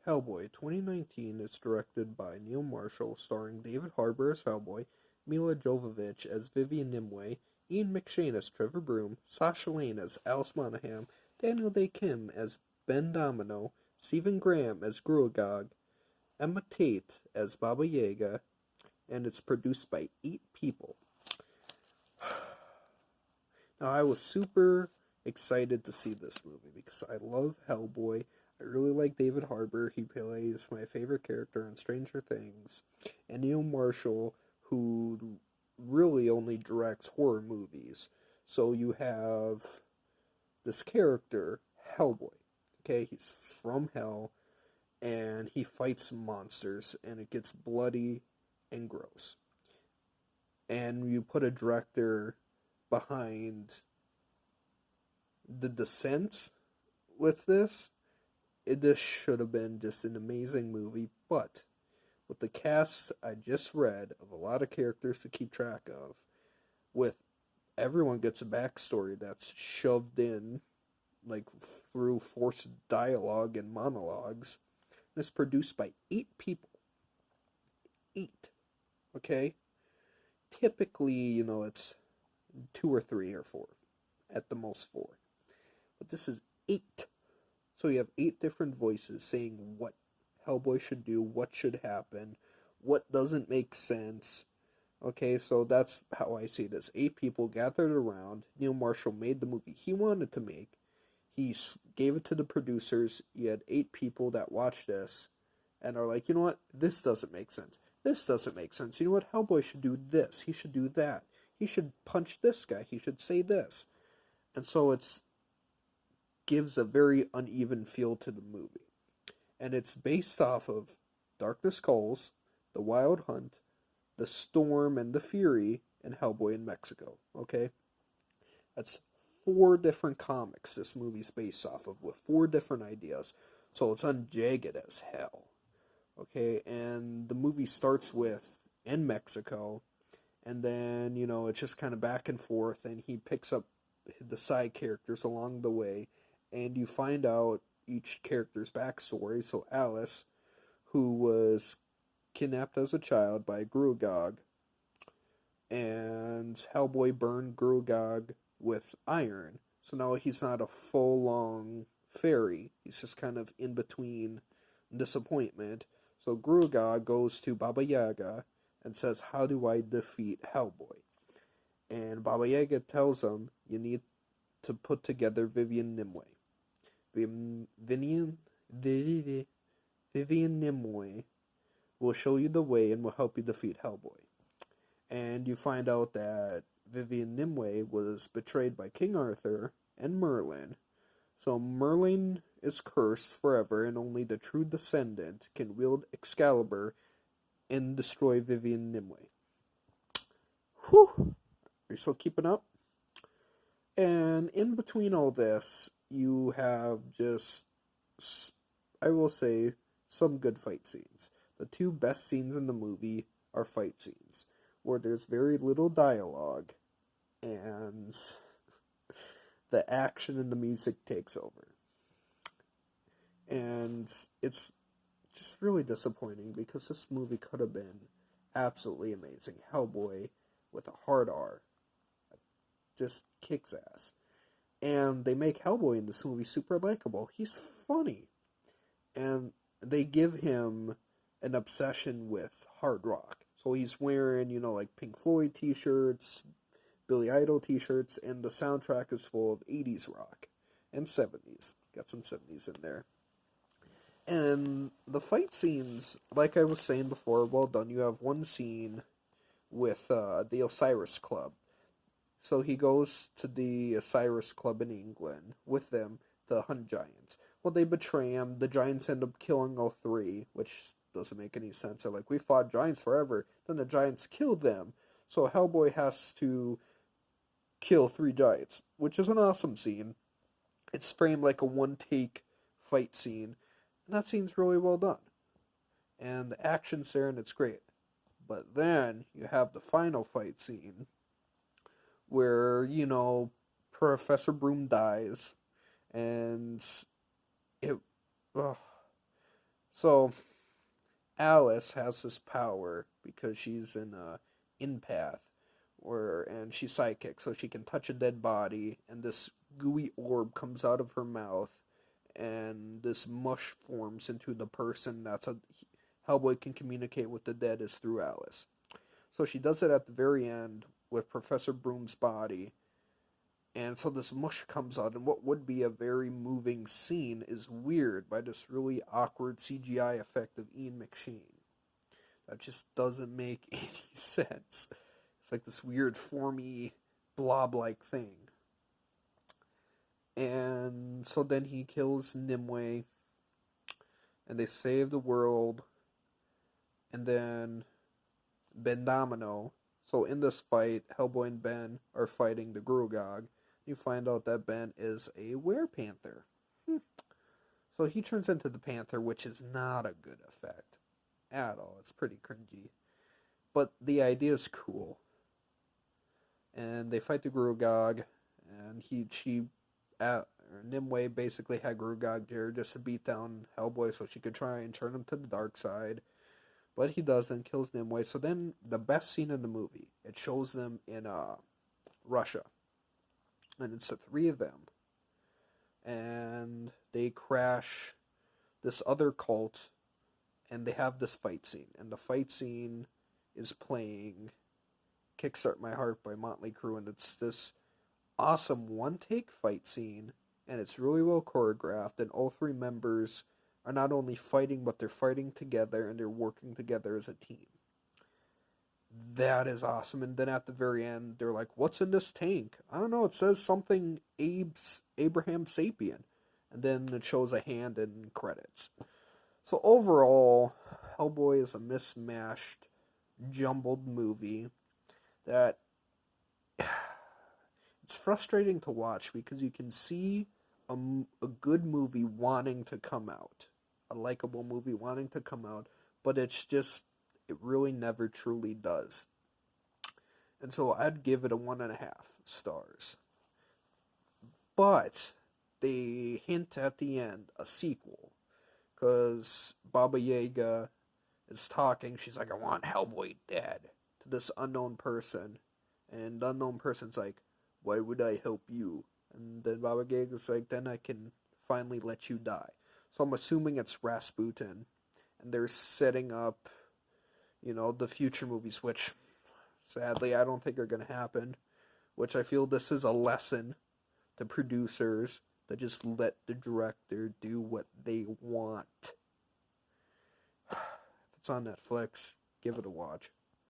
Hellboy 2019 is directed by Neil Marshall, starring David Harbour as Hellboy, Mila Jovovich as Vivian Nimue, Ian McShane as Trevor Broom, Sasha Lane as Alice Monaghan, Daniel Day Kim as Ben Domino, Stephen Graham as Gruagog, Emma Tate as Baba Yaga, and it's produced by 8 people. Now, I was super excited to see this movie because I love Hellboy. I really like David Harbour. He plays my favorite character in Stranger Things. And Neil Marshall, who really only directs horror movies. So you have this character, Hellboy. Okay, he's from hell, and he fights monsters, and it gets bloody and gross. And you put a director behind the Descent with this, this should have been just an amazing movie, but with the cast I just read of a lot of characters to keep track of, with everyone gets a backstory that's shoved in, like through forced dialogue and monologues, and it's produced by 8 people. 8. Okay? Typically, it's 2 or 3 or 4. At the most 4. But this is 8. So you have 8 different voices saying what Hellboy should do, what should happen, what doesn't make sense. Okay, so that's how I see this. 8 people gathered around. Neil Marshall made the movie he wanted to make. He gave it to the producers. You had 8 people that watched this and are like, you know what? This doesn't make sense. This doesn't make sense. You know what? Hellboy should do this. He should do that. He should punch this guy. He should say this. And so it's gives a very uneven feel to the movie. And it's based off of Darkness Calls, The Wild Hunt, The Storm and the Fury, and Hellboy in Mexico. Okay? That's 4 different comics this movie's based off of, with 4 different ideas. So it's unjagged as hell. Okay? And the movie starts with in Mexico, and then, it's just kind of back and forth, and he picks up the side characters along the way, and you find out each character's backstory. So Alice, who was kidnapped as a child by Gruagog, and Hellboy burned Gruagog with iron. So now he's not a full-long fairy. He's just kind of in between disappointment. So Gruagog goes to Baba Yaga and says, how do I defeat Hellboy? And Baba Yaga tells him, you need to put together Vivian Nimue. Vivian Nimue will show you the way and will help you defeat Hellboy. And you find out that Vivian Nimue was betrayed by King Arthur and Merlin. So Merlin is cursed forever, and only the true descendant can wield Excalibur and destroy Vivian Nimue. Whew! Are you still keeping up? And in between all this, you have just, I will say, some good fight scenes. The 2 best scenes in the movie are fight scenes, where there's very little dialogue, and the action and the music takes over. And it's just really disappointing, because this movie could have been absolutely amazing. Hellboy with a hard R just kicks ass. And they make Hellboy in this movie super likable. He's funny. And they give him an obsession with hard rock. So he's wearing, like Pink Floyd t-shirts, Billy Idol t-shirts, and the soundtrack is full of 80s rock and 70s. Got some 70s in there. And the fight scenes, like I was saying before, well done. You have one scene with the Osiris Club. So he goes to the Osiris Club in England with them to hunt giants. Well, they betray him. The giants end up killing all 3, which doesn't make any sense. They're like, we fought giants forever. Then the giants killed them. So Hellboy has to kill 3 giants, which is an awesome scene. It's framed like a one-take fight scene. And that scene's really well done. And the action's there, and it's great. But then you have the final fight scene where, Professor Broom dies, and it... So So Alice has this power because she's an empath, and she's psychic, so she can touch a dead body, and this gooey orb comes out of her mouth, and this mush forms into the person. That's how Hellboy can communicate with the dead, is through Alice. So she does it at the very end with Professor Broom's body, and so this mush comes out, and what would be a very moving scene is weird by this really awkward CGI effect of Ian McShane. That just doesn't make any sense. It's like this weird, formy, blob-like thing. And so then he kills Nimue, and they save the world, and then Ben Domino. So in this fight, Hellboy and Ben are fighting the Grugog. You find out that Ben is a werepanther. So he turns into the panther, which is not a good effect at all. It's pretty cringy. But the idea is cool. And they fight the Grugog, and Nimue basically had Grugog there just to beat down Hellboy so she could try and turn him to the dark side. But he doesn't, kills Nimue. So then the best scene in the movie, it shows them in Russia. And it's the three of them. And they crash this other cult, and they have this fight scene. And the fight scene is playing Kickstart My Heart by Motley Crue, and it's this awesome one-take fight scene, and it's really well choreographed, and all three members are not only fighting, but they're fighting together, and they're working together as a team. That is awesome. And then at the very end, they're like, what's in this tank? I don't know, it says something Abraham Sapien. And then it shows a hand in credits. So overall, Hellboy is a mismatched, jumbled movie that it's frustrating to watch because you can see a good movie wanting to come out, a likable movie wanting to come out, but it really never truly does. And so I'd give it a 1.5 stars. But they hint at the end a sequel, because Baba Yaga is talking. She's like, I want Hellboy dead, to this unknown person. And the unknown person's like, why would I help you? And then Baba Yaga's like, then I can finally let you die. So I'm assuming it's Rasputin. And they're setting up, the future movies, which sadly I don't think are going to happen. Which I feel this is a lesson to producers that just let the director do what they want. If it's on Netflix, give it a watch.